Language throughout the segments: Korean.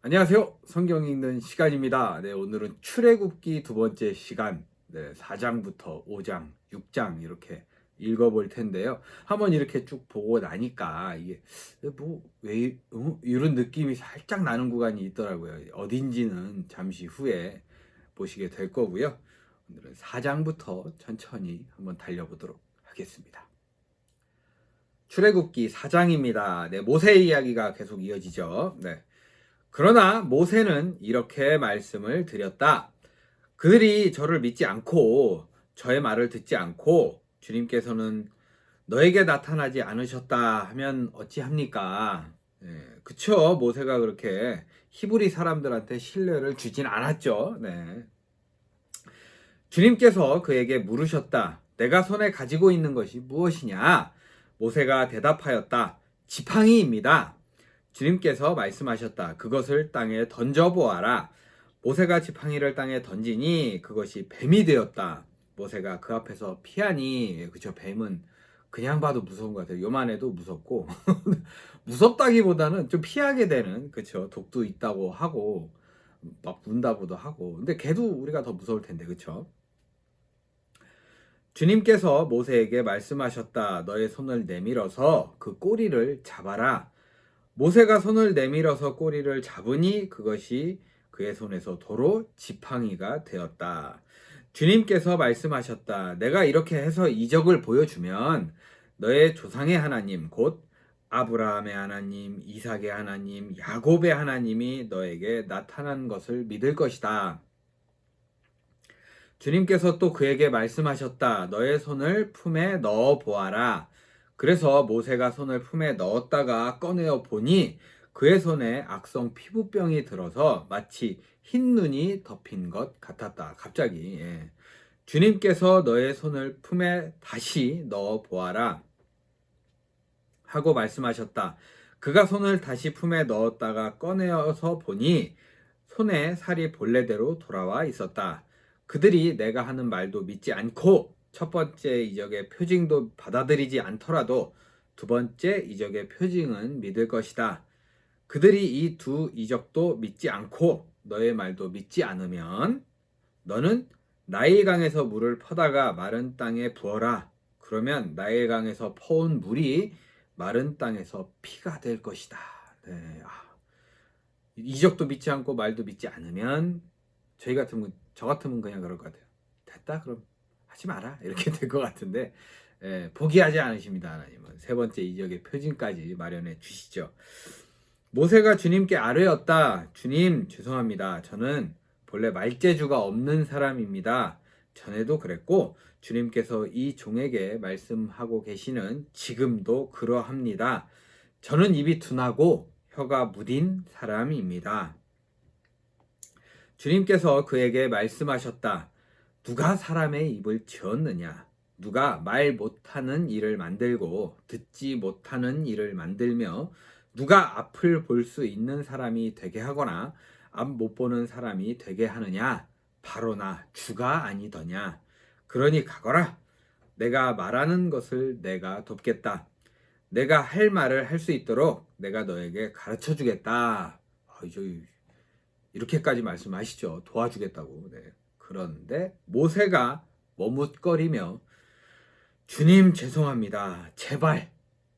안녕하세요. 성경 읽는 시간입니다. 네, 오늘은 출애굽기 두 번째 시간, 4장부터 5장, 6장 이렇게 읽어볼 텐데요. 한번 이렇게 쭉 보고 나니까 이게 왜 이런 느낌이 살짝 나는 구간이 있더라고요. 어딘지는 잠시 후에 보시게 될 거고요. 오늘은 4장부터 천천히 한번 달려보도록 하겠습니다. 출애굽기 4장입니다. 네, 모세 이야기가 계속 이어지죠. 네. 그러나 모세는 이렇게 말씀을 드렸다. 그들이 저를 믿지 않고 저의 말을 듣지 않고 주님께서는 너에게 나타나지 않으셨다 하면 어찌합니까? 그쵸. 모세가 그렇게 히브리 사람들한테 신뢰를 주진 않았죠. 네. 주님께서 그에게 물으셨다. 내가 손에 가지고 있는 것이 무엇이냐? 모세가 대답하였다. 지팡이입니다. 주님께서 말씀하셨다. 그것을 땅에 던져보아라. 모세가 지팡이를 땅에 던지니 그것이 뱀이 되었다. 모세가 그 앞에서 피하니, 그쵸, 뱀은 그냥 봐도 무서운 것 같아요. 요만해도 무섭고 무섭다기보다는 좀 피하게 되는, 그쵸, 독도 있다고 하고 막 문다고도 하고, 근데 걔도 우리가 더 무서울 텐데, 그쵸. 주님께서 모세에게 말씀하셨다. 너의 손을 내밀어서 그 꼬리를 잡아라. 모세가 손을 내밀어서 꼬리를 잡으니 그것이 그의 손에서 도로 지팡이가 되었다. 주님께서 말씀하셨다. 내가 이렇게 해서 이적을 보여주면 너의 조상의 하나님, 곧 아브라함의 하나님, 이삭의 하나님, 야곱의 하나님이 너에게 나타난 것을 믿을 것이다. 주님께서 또 그에게 말씀하셨다. 너의 손을 품에 넣어 보아라. 그래서 모세가 손을 품에 넣었다가 꺼내어 보니 그의 손에 악성 피부병이 들어서 마치 흰 눈이 덮인 것 같았다. 갑자기. 주님께서 너의 손을 품에 다시 넣어 보아라 하고 말씀하셨다. 그가 손을 다시 품에 넣었다가 꺼내어서 보니 손에 살이 본래대로 돌아와 있었다. 그들이 내가 하는 말도 믿지 않고 첫 번째 이적의 표징도 받아들이지 않더라도 두 번째 이적의 표징은 믿을 것이다. 그들이 이 두 이적도 믿지 않고 너의 말도 믿지 않으면 너는 나일 강에서 물을 퍼다가 마른 땅에 부어라. 그러면 나일 강에서 퍼온 물이 마른 땅에서 피가 될 것이다. 네. 이적도 믿지 않고 말도 믿지 않으면 저 같으면 그냥 그럴 것 같아요. 됐다 그럼 하지 마라 이렇게 될 것 같은데, 포기하지 않으십니다. 하나님은 세 번째 이적의 표징까지 마련해 주시죠. 모세가 주님께 아뢰었다. 주님 죄송합니다. 저는 본래 말재주가 없는 사람입니다. 전에도 그랬고 주님께서 이 종에게 말씀하고 계시는 지금도 그러합니다. 저는 입이 둔하고 혀가 무딘 사람입니다. 주님께서 그에게 말씀하셨다. 누가 사람의 입을 지었느냐? 누가 말 못하는 일을 만들고 듣지 못하는 일을 만들며 누가 앞을 볼 수 있는 사람이 되게 하거나 앞 못 보는 사람이 되게 하느냐? 바로 나 주가 아니더냐? 그러니 가거라. 내가 말하는 것을 내가 돕겠다. 내가 할 말을 할 수 있도록 내가 너에게 가르쳐 주겠다. 이렇게까지 말씀하시죠. 도와주겠다고. 네. 그런데 모세가 머뭇거리며 주님 죄송합니다. 제발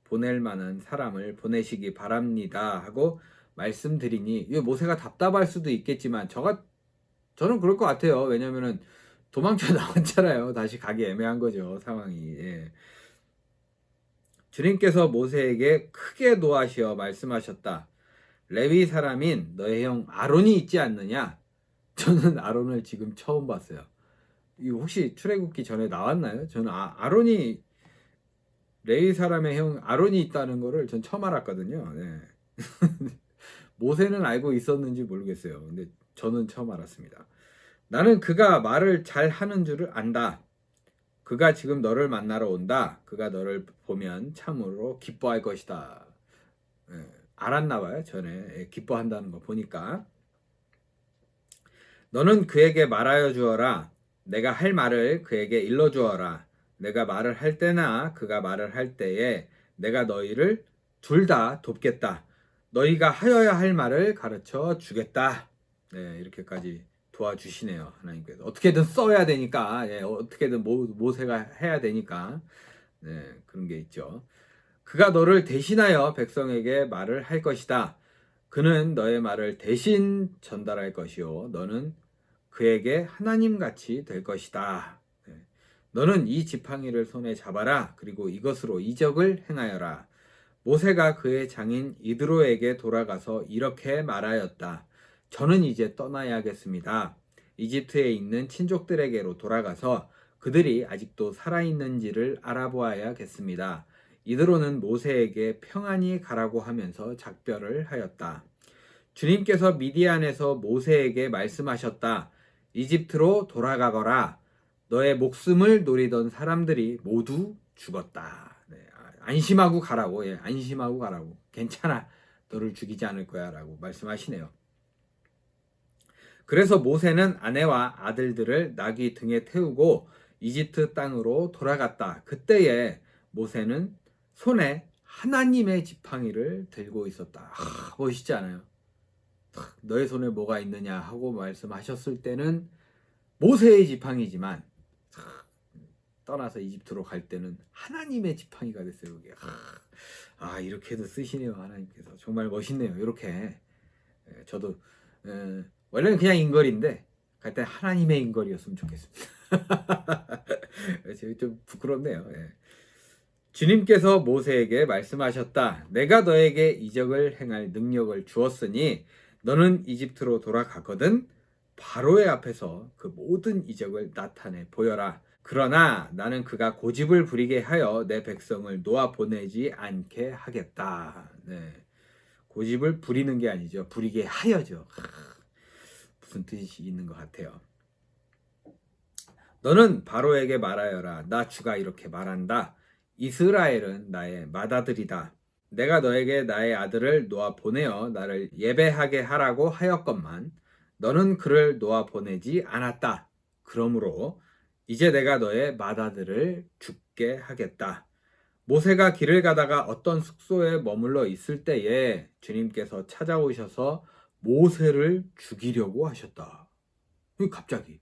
보낼 만한 사람을 보내시기 바랍니다. 하고 말씀드리니, 모세가 답답할 수도 있겠지만 저는 그럴 것 같아요. 왜냐면은 도망쳐 나왔잖아요. 다시 가기 애매한 거죠. 상황이. 주님께서 모세에게 크게 노하시어 말씀하셨다. 레위 사람인 너의 형 아론이 있지 않느냐? 저는 아론을 지금 처음 봤어요. 이거 혹시 출애굽기 전에 나왔나요? 저는 아론이, 레위 사람의 형 아론이 있다는 거를 전 처음 알았거든요. 네. 모세는 알고 있었는지 모르겠어요. 근데 저는 처음 알았습니다. 나는 그가 말을 잘 하는 줄을 안다. 그가 지금 너를 만나러 온다. 그가 너를 보면 참으로 기뻐할 것이다. 알았나 봐요. 전에 기뻐한다는 거 보니까. 너는 그에게 말하여 주어라. 내가 할 말을 그에게 일러 주어라. 내가 말을 할 때나 그가 말을 할 때에 내가 너희를 둘 다 돕겠다. 너희가 하여야 할 말을 가르쳐 주겠다. 네, 이렇게까지 도와주시네요. 하나님께서. 어떻게든 써야 되니까, 예, 어떻게든 모세가 해야 되니까, 네, 그런 게 있죠. 그가 너를 대신하여 백성에게 말을 할 것이다. 그는 너의 말을 대신 전달할 것이요. 너는 그에게 하나님같이 될 것이다. 네. 너는 이 지팡이를 손에 잡아라. 그리고 이것으로 이적을 행하여라. 모세가 그의 장인 이드로에게 돌아가서 이렇게 말하였다. 저는 이제 떠나야겠습니다. 이집트에 있는 친족들에게로 돌아가서 그들이 아직도 살아있는지를 알아보아야겠습니다. 이드로는 모세에게 평안히 가라고 하면서 작별을 하였다. 주님께서 미디안에서 모세에게 말씀하셨다. 이집트로 돌아가거라. 너의 목숨을 노리던 사람들이 모두 죽었다. 네, 안심하고 가라고. 예, 안심하고 가라고. 괜찮아. 너를 죽이지 않을 거야. 라고 말씀하시네요. 그래서 모세는 아내와 아들들을 나귀 등에 태우고 이집트 땅으로 돌아갔다. 그때에 모세는 손에 하나님의 지팡이를 들고 있었다. 멋있지 않아요? 너의 손에 뭐가 있느냐 하고 말씀하셨을 때는 모세의 지팡이지만 떠나서 이집트로 갈 때는 하나님의 지팡이가 됐어요. 그게. 이렇게도 쓰시네요. 하나님께서. 정말 멋있네요. 이렇게. 저도 원래는 그냥 인걸인데 갈 때 하나님의 인걸이었으면 좋겠습니다. 좀 부끄럽네요. 예. 주님께서 모세에게 말씀하셨다. 내가 너에게 이적을 행할 능력을 주었으니 너는 이집트로 돌아가거든 바로의 앞에서 그 모든 이적을 나타내 보여라. 그러나 나는 그가 고집을 부리게 하여 내 백성을 놓아 보내지 않게 하겠다. 네. 고집을 부리는 게 아니죠. 부리게 하여죠. 무슨 뜻이 있는 것 같아요. 너는 바로에게 말하여라. 나 주가 이렇게 말한다. 이스라엘은 나의 맏아들이다. 내가 너에게 나의 아들을 놓아 보내어 나를 예배하게 하라고 하였건만 너는 그를 놓아 보내지 않았다. 그러므로 이제 내가 너의 맏아들을 죽게 하겠다. 모세가 길을 가다가 어떤 숙소에 머물러 있을 때에 주님께서 찾아오셔서 모세를 죽이려고 하셨다. 갑자기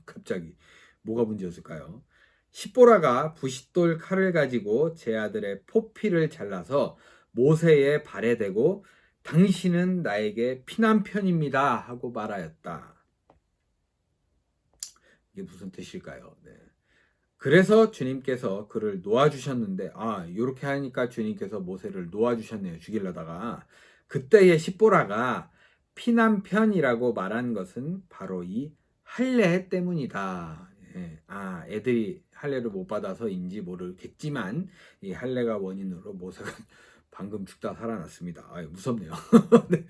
갑자기 뭐가 문제였을까요? 십보라가 부싯돌 칼을 가지고 제 아들의 포피를 잘라서 모세의 발에 대고 당신은 나에게 피난편입니다 하고 말하였다. 이게 무슨 뜻일까요? 네. 그래서 주님께서 그를 놓아주셨는데 이렇게 하니까 주님께서 모세를 놓아주셨네요. 죽이려다가. 그때의 십보라가 피난편이라고 말한 것은 바로 이 할례 때문이다. 예. 애들이 할례를 못 받아서인지 모르겠지만 이 할례가 원인으로 모세가 방금 죽다 살아났습니다. 무섭네요. 네.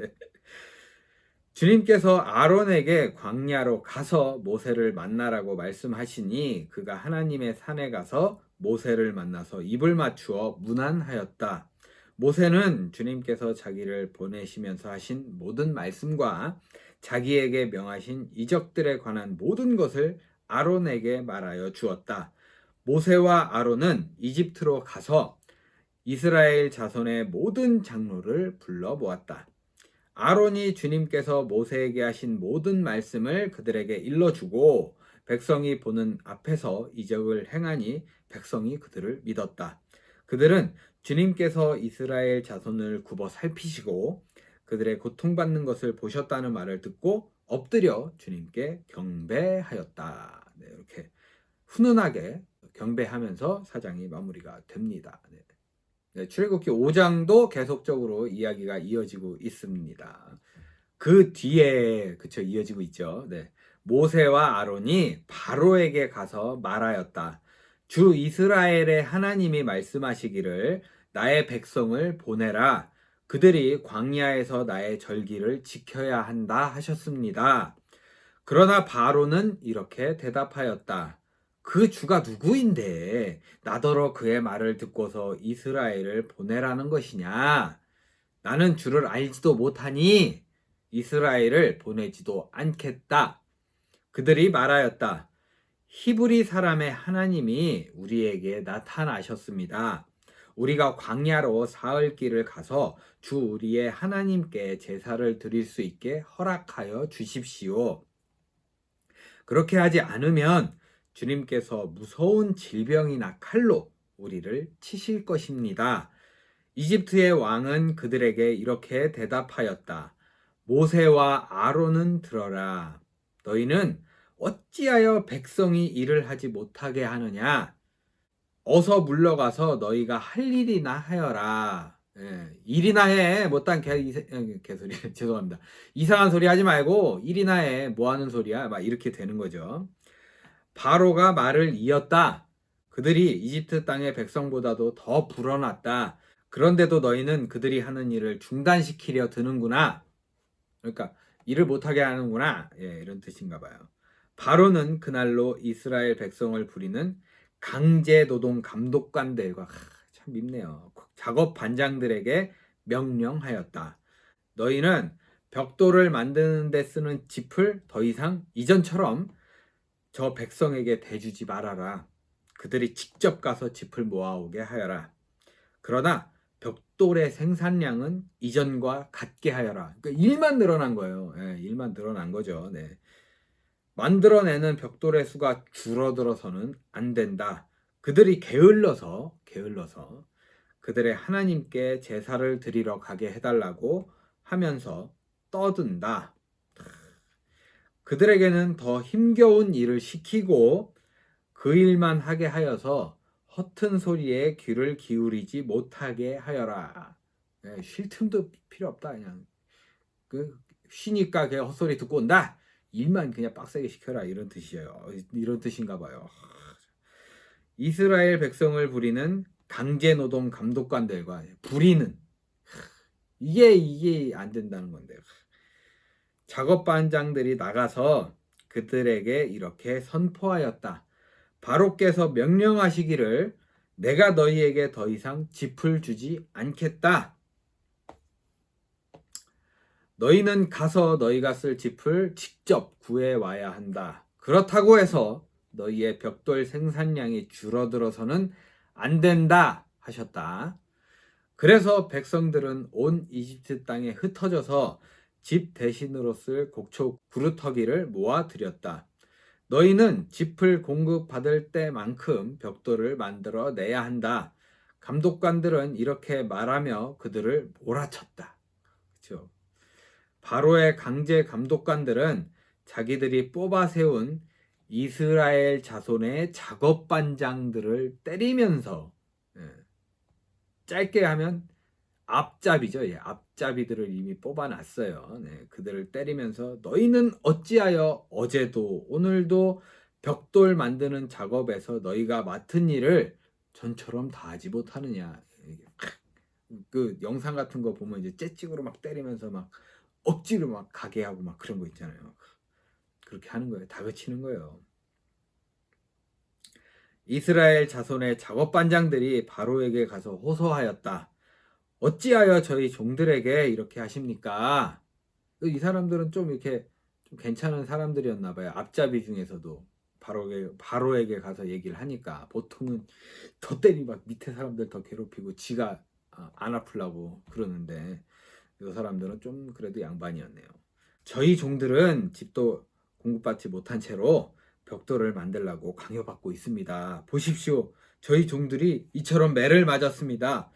주님께서 아론에게 광야로 가서 모세를 만나라고 말씀하시니 그가 하나님의 산에 가서 모세를 만나서 입을 맞추어 문안하였다. 모세는 주님께서 자기를 보내시면서 하신 모든 말씀과 자기에게 명하신 이적들에 관한 모든 것을 아론에게 말하여 주었다. 모세와 아론은 이집트로 가서 이스라엘 자손의 모든 장로를 불러 모았다. 아론이 주님께서 모세에게 하신 모든 말씀을 그들에게 일러주고 백성이 보는 앞에서 이적을 행하니 백성이 그들을 믿었다. 그들은 주님께서 이스라엘 자손을 굽어 살피시고 그들의 고통받는 것을 보셨다는 말을 듣고 엎드려 주님께 경배하였다. 네, 이렇게 훈훈하게 경배하면서 사장이 마무리가 됩니다. 네, 출애굽기 5장도 계속적으로 이야기가 이어지고 있습니다. 그 뒤에 이어지고 있죠. 네. 모세와 아론이 바로에게 가서 말하였다. 주 이스라엘의 하나님이 말씀하시기를 나의 백성을 보내라. 그들이 광야에서 나의 절기를 지켜야 한다 하셨습니다. 그러나 바로는 이렇게 대답하였다. 그 주가 누구인데 나더러 그의 말을 듣고서 이스라엘을 보내라는 것이냐? 나는 주를 알지도 못하니 이스라엘을 보내지도 않겠다. 그들이 말하였다. 히브리 사람의 하나님이 우리에게 나타나셨습니다. 우리가 광야로 사흘 길을 가서 주 우리의 하나님께 제사를 드릴 수 있게 허락하여 주십시오. 그렇게 하지 않으면 주님께서 무서운 질병이나 칼로 우리를 치실 것입니다. 이집트의 왕은 그들에게 이렇게 대답하였다. 모세와 아론은 들어라. 너희는 어찌하여 백성이 일을 하지 못하게 하느냐? 어서 물러가서 너희가 할 일이나 하여라. 일이나 해. 못한 개소리. 죄송합니다. 이상한 소리 하지 말고 일이나 해. 뭐 하는 소리야? 막 이렇게 되는 거죠. 바로가 말을 이었다. 그들이 이집트 땅의 백성보다도 더 불어났다. 그런데도 너희는 그들이 하는 일을 중단시키려 드는구나. 그러니까 일을 못하게 하는구나. 이런 뜻인가 봐요. 바로는 그날로 이스라엘 백성을 부리는 강제 노동 감독관들과 참 밉네요. 작업 반장들에게 명령하였다. 너희는 벽돌을 만드는 데 쓰는 짚을 더 이상 이전처럼 저 백성에게 대주지 말아라. 그들이 직접 가서 짚을 모아오게 하여라. 그러나 벽돌의 생산량은 이전과 같게 하여라. 그러니까 일만 늘어난 거예요. 일만 늘어난 거죠. 네. 만들어내는 벽돌의 수가 줄어들어서는 안 된다. 그들이 게을러서 그들의 하나님께 제사를 드리러 가게 해달라고 하면서 떠든다. 그들에게는 더 힘겨운 일을 시키고 그 일만 하게 하여서 허튼 소리에 귀를 기울이지 못하게 하여라. 쉴 틈도 필요 없다. 그냥 쉬니까 그냥 헛소리 듣고 온다. 일만 그냥 빡세게 시켜라. 이런 뜻이에요. 이런 뜻인가 봐요. 이스라엘 백성을 부리는 강제노동 감독관들과 부리는 이게 안 된다는 건데. 작업반장들이 나가서 그들에게 이렇게 선포하였다. 바로께서 명령하시기를 내가 너희에게 더 이상 짚을 주지 않겠다. 너희는 가서 너희가 쓸 짚을 직접 구해와야 한다. 그렇다고 해서 너희의 벽돌 생산량이 줄어들어서는 안 된다 하셨다. 그래서 백성들은 온 이집트 땅에 흩어져서 집 대신으로 쓸 곡초 구루터기를 모아들였다. 너희는 짚을 공급받을 때만큼 벽돌을 만들어 내야 한다. 감독관들은 이렇게 말하며 그들을 몰아쳤다. 그렇죠? 바로의 강제 감독관들은 자기들이 뽑아 세운 이스라엘 자손의 작업반장들을 때리면서 짧게 하면 앞잡이죠. 앞잡이들을 이미 뽑아놨어요. 그들을 때리면서 너희는 어찌하여 어제도 오늘도 벽돌 만드는 작업에서 너희가 맡은 일을 전처럼 다 하지 못하느냐. 그 영상 같은 거 보면 이제 째찍으로 막 때리면서 막 억지로 막 가게 하고 막 그런 거 있잖아요. 그렇게 하는 거예요. 다그치는 거예요. 이스라엘 자손의 작업반장들이 바로에게 가서 호소하였다. 어찌하여 저희 종들에게 이렇게 하십니까? 이 사람들은 좀 이렇게 좀 괜찮은 사람들이었나 봐요. 앞잡이 중에서도 바로에게 가서 얘기를 하니까 보통은 더 때리 막 밑에 사람들 더 괴롭히고 지가 안 아프려고 그러는데 이 사람들은 좀 그래도 양반이었네요. 저희 종들은 집도 공급받지 못한 채로 벽돌을 만들라고 강요받고 있습니다. 보십시오. 저희 종들이 이처럼 매를 맞았습니다.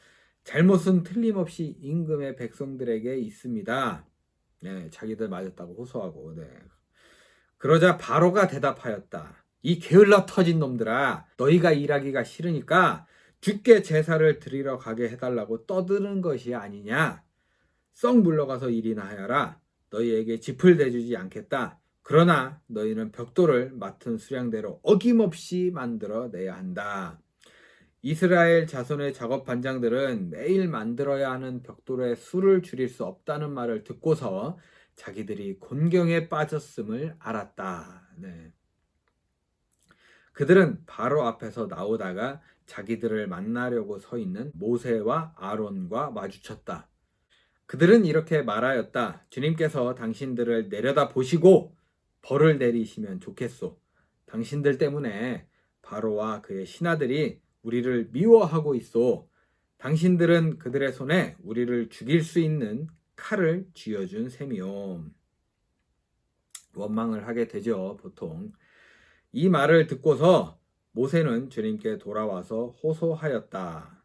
잘못은 틀림없이 임금의 백성들에게 있습니다. 자기들 맞았다고 호소하고. 그러자 바로가 대답하였다. 이 게을러 터진 놈들아, 너희가 일하기가 싫으니까 주께 제사를 드리러 가게 해달라고 떠드는 것이 아니냐. 썩 물러가서 일이나 하여라. 너희에게 짚을 대주지 않겠다. 그러나 너희는 벽돌을 맡은 수량대로 어김없이 만들어 내야 한다. 이스라엘 자손의 작업 반장들은 매일 만들어야 하는 벽돌의 수를 줄일 수 없다는 말을 듣고서 자기들이 곤경에 빠졌음을 알았다. 그들은 바로 앞에서 나오다가 자기들을 만나려고 서 있는 모세와 아론과 마주쳤다. 그들은 이렇게 말하였다. 주님께서 당신들을 내려다 보시고 벌을 내리시면 좋겠소. 당신들 때문에 바로와 그의 신하들이 우리를 미워하고 있소. 당신들은 그들의 손에 우리를 죽일 수 있는 칼을 쥐어준 셈이요. 원망을 하게 되죠, 보통. 이 말을 듣고서 모세는 주님께 돌아와서 호소하였다.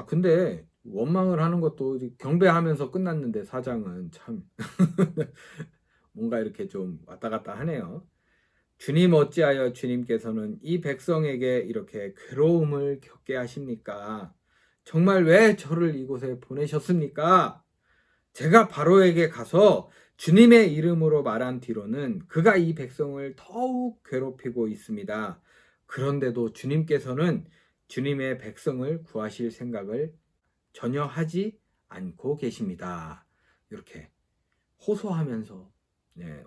근데 원망을 하는 것도 경배하면서 끝났는데 사장은 참 뭔가 이렇게 좀 왔다 갔다 하네요. 주님 어찌하여 주님께서는 이 백성에게 이렇게 괴로움을 겪게 하십니까? 정말 왜 저를 이곳에 보내셨습니까? 제가 바로에게 가서 주님의 이름으로 말한 뒤로는 그가 이 백성을 더욱 괴롭히고 있습니다. 그런데도 주님께서는 주님의 백성을 구하실 생각을 전혀 하지 않고 계십니다. 이렇게 호소하면서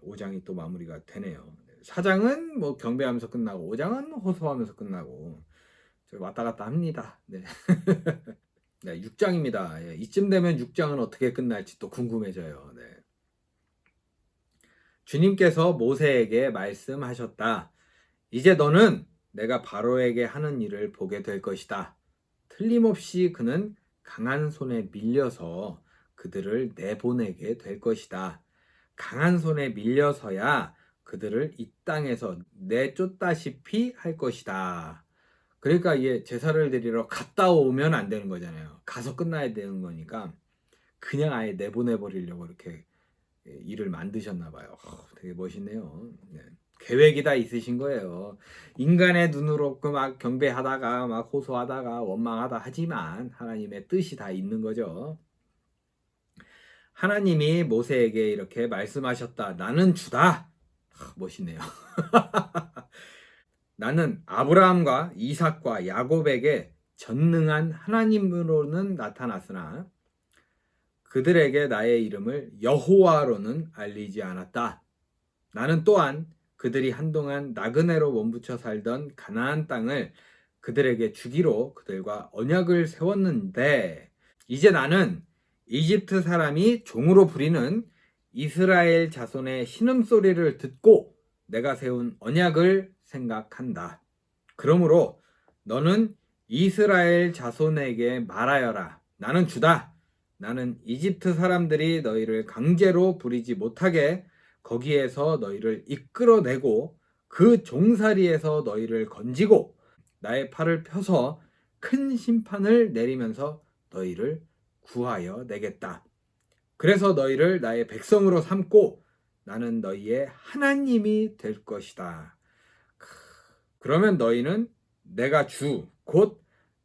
5장이 또 마무리가 되네요. 4장은 뭐 경배하면서 끝나고 5장은 호소하면서 끝나고 왔다 갔다 합니다. 네. 네, 6장입니다. 이쯤 되면 6장은 어떻게 끝날지 또 궁금해져요. 네. 주님께서 모세에게 말씀하셨다. 이제 너는 내가 바로에게 하는 일을 보게 될 것이다. 틀림없이 그는 강한 손에 밀려서 그들을 내보내게 될 것이다. 강한 손에 밀려서야 그들을 이 땅에서 내쫓다시피 할 것이다. 그러니까 제사를 드리러 갔다 오면 안 되는 거잖아요. 가서 끝나야 되는 거니까 그냥 아예 내보내버리려고 이렇게 일을 만드셨나 봐요. 되게 멋있네요. 네. 계획이 다 있으신 거예요. 인간의 눈으로 막 경배하다가 막 호소하다가 원망하다 하지만 하나님의 뜻이 다 있는 거죠. 하나님이 모세에게 이렇게 말씀하셨다. 나는 주다. 멋있네요. 나는 아브라함과 이삭과 야곱에게 전능한 하나님으로는 나타났으나 그들에게 나의 이름을 여호와로는 알리지 않았다. 나는 또한 그들이 한동안 나그네로 몸부쳐 살던 가나안 땅을 그들에게 주기로 그들과 언약을 세웠는데 이제 나는 이집트 사람이 종으로 부리는 이스라엘 자손의 신음소리를 듣고 내가 세운 언약을 생각한다. 그러므로 너는 이스라엘 자손에게 말하여라. 나는 주다. 나는 이집트 사람들이 너희를 강제로 부리지 못하게 거기에서 너희를 이끌어내고 그 종살이에서 너희를 건지고 나의 팔을 펴서 큰 심판을 내리면서 너희를 구하여 내겠다. 그래서 너희를 나의 백성으로 삼고 나는 너희의 하나님이 될 것이다. 그러면 너희는 내가 주, 곧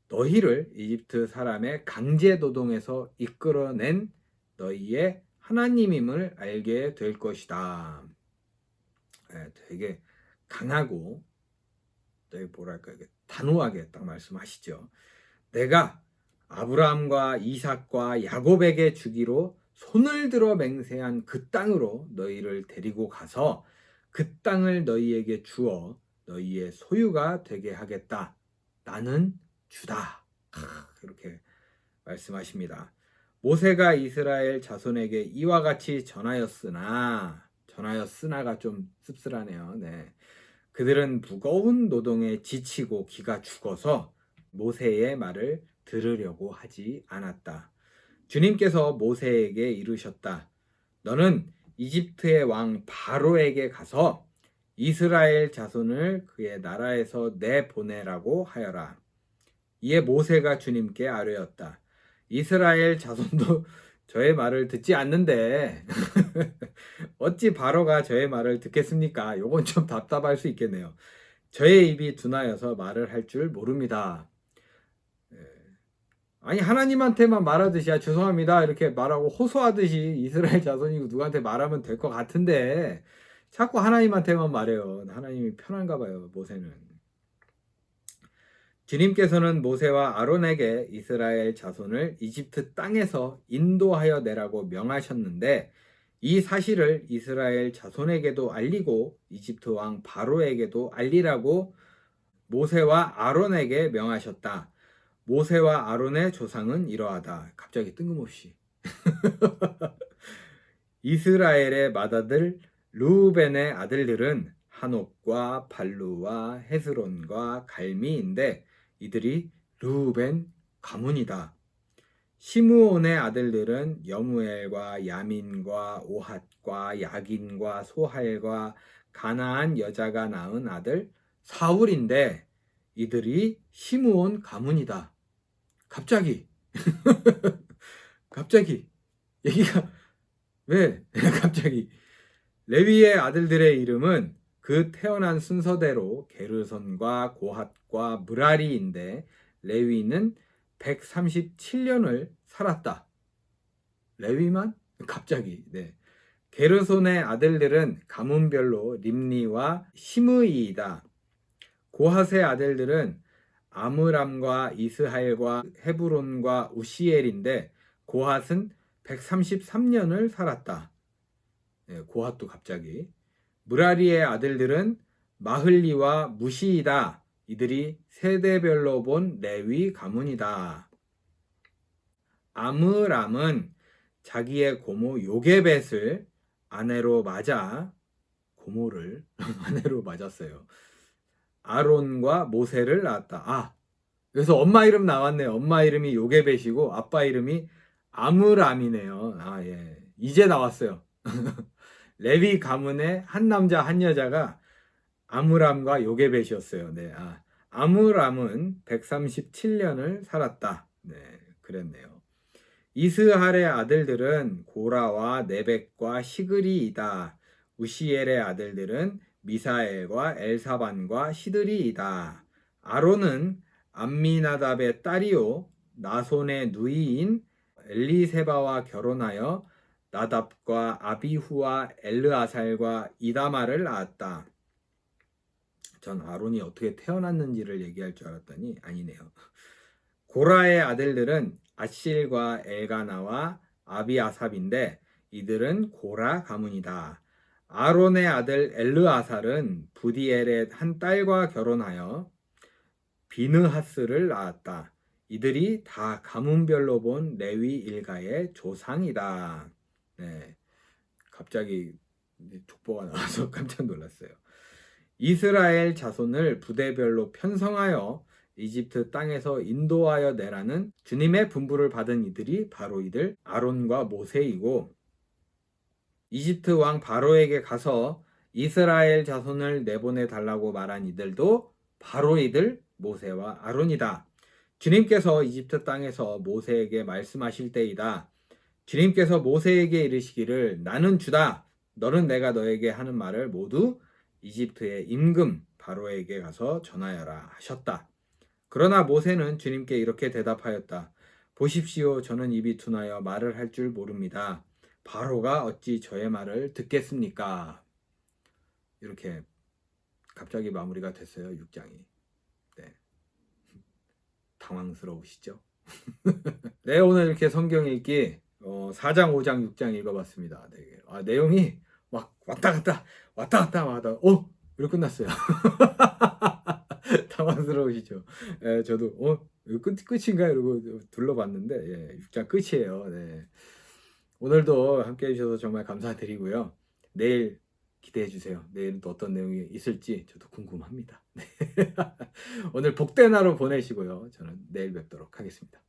너희를 이집트 사람의 강제 노동에서 이끌어낸 너희의 하나님임을 알게 될 것이다. 되게 강하고 되게 뭐랄까 단호하게 딱 말씀하시죠. 내가 아브라함과 이삭과 야곱에게 주기로 손을 들어 맹세한 그 땅으로 너희를 데리고 가서 그 땅을 너희에게 주어 너희의 소유가 되게 하겠다. 나는 주다. 그렇게 말씀하십니다. 모세가 이스라엘 자손에게 이와 같이 전하였으나가 좀 씁쓸하네요. 네. 그들은 무거운 노동에 지치고 기가 죽어서 모세의 말을 들으려고 하지 않았다. 주님께서 모세에게 이르셨다. 너는 이집트의 왕 바로에게 가서 이스라엘 자손을 그의 나라에서 내보내라고 하여라. 이에 모세가 주님께 아뢰었다. 이스라엘 자손도 저의 말을 듣지 않는데 어찌 바로가 저의 말을 듣겠습니까? 요건 좀 답답할 수 있겠네요. 저의 입이 둔하여서 말을 할 줄 모릅니다. 아니 하나님한테만 말하듯이 죄송합니다 이렇게 말하고 호소하듯이 이스라엘 자손이고 누구한테 말하면 될 것 같은데 자꾸 하나님한테만 말해요. 하나님이 편한가 봐요. 모세는. 주님께서는 모세와 아론에게 이스라엘 자손을 이집트 땅에서 인도하여 내라고 명하셨는데 이 사실을 이스라엘 자손에게도 알리고 이집트 왕 바로에게도 알리라고 모세와 아론에게 명하셨다. 모세와 아론의 조상은 이러하다. 갑자기 뜬금없이. 이스라엘의 맏아들 르우벤의 아들들은 한옥과 발루와 헤스론과 갈미인데 이들이 르우벤 가문이다. 시므온의 아들들은 여무엘과 야민과 오핫과 야긴과 소할과 가나안 여자가 낳은 아들 사울인데 이들이 시므온 가문이다. 갑자기 갑자기 얘기가 왜 갑자기 레위의 아들들의 이름은 그 태어난 순서대로 게르손과 고핫과 므라리인데 레위는 137년을 살았다. 레위만? 갑자기. 네. 게르손의 아들들은 가문별로 림니와 시므이이다. 고핫의 아들들은 아므람과 이스하엘과 헤브론과 우시엘인데 고핫은 133년을 살았다. 네, 고핫도 갑자기. 므라리의 아들들은 마흘리와 무시이다. 이들이 세대별로 본 레위 가문이다. 아므람은 자기의 고모 요게벳을 아내로 맞아 고모를 아내로 맞았어요. 아론과 모세를 낳았다. 아, 그래서 엄마 이름 나왔네요. 엄마 이름이 요게벳이고 아빠 이름이 아므람이네요. 아, 예. 이제 나왔어요. 레위 가문의 한 남자 한 여자가 아므람과 요게벳이었어요. 네. 아므람은 137년을 살았다. 네, 그랬네요. 이스할의 아들들은 고라와 네벡과 시그리이다. 우시엘의 아들들은 미사엘과 엘사반과 시드리이다. 아론은 암미나답의 딸이요 나손의 누이인 엘리세바와 결혼하여 나답과 아비후와 엘르아살과 이다마를 낳았다. 전 아론이 어떻게 태어났는지를 얘기할 줄 알았더니 아니네요. 고라의 아들들은 아실과 엘가나와 아비아삽인데 이들은 고라 가문이다. 아론의 아들 엘르아살은 부디엘의 한 딸과 결혼하여 비느하스를 낳았다. 이들이 다 가문별로 본 레위 일가의 조상이다. 네, 갑자기 족보가 나와서 깜짝 놀랐어요. 이스라엘 자손을 부대별로 편성하여 이집트 땅에서 인도하여 내라는 주님의 분부를 받은 이들이 바로 이들 아론과 모세이고 이집트 왕 바로에게 가서 이스라엘 자손을 내보내 달라고 말한 이들도 바로 이들 모세와 아론이다. 주님께서 이집트 땅에서 모세에게 말씀하실 때이다. 주님께서 모세에게 이르시기를 나는 주다. 너는 내가 너에게 하는 말을 모두 이집트의 임금 바로에게 가서 전하여라 하셨다. 그러나 모세는 주님께 이렇게 대답하였다. 보십시오. 저는 입이 둔하여 말을 할 줄 모릅니다. 바로가 어찌 저의 말을 듣겠습니까? 이렇게 갑자기 마무리가 됐어요. 6장이. 네. 당황스러우시죠? 네, 오늘 이렇게 성경 읽기 4장, 5장, 6장 읽어봤습니다. 네. 내용이 막 왔다 갔다 하다 이렇게 끝났어요. 당황스러우시죠? 예, 저도 이거 끝인가 이러고 둘러봤는데 예, 6장 끝이에요. 네. 오늘도 함께 해주셔서 정말 감사드리고요. 내일 기대해 주세요. 내일은 또 어떤 내용이 있을지 저도 궁금합니다. 네. 오늘 복된 하루 보내시고요. 저는 내일 뵙도록 하겠습니다.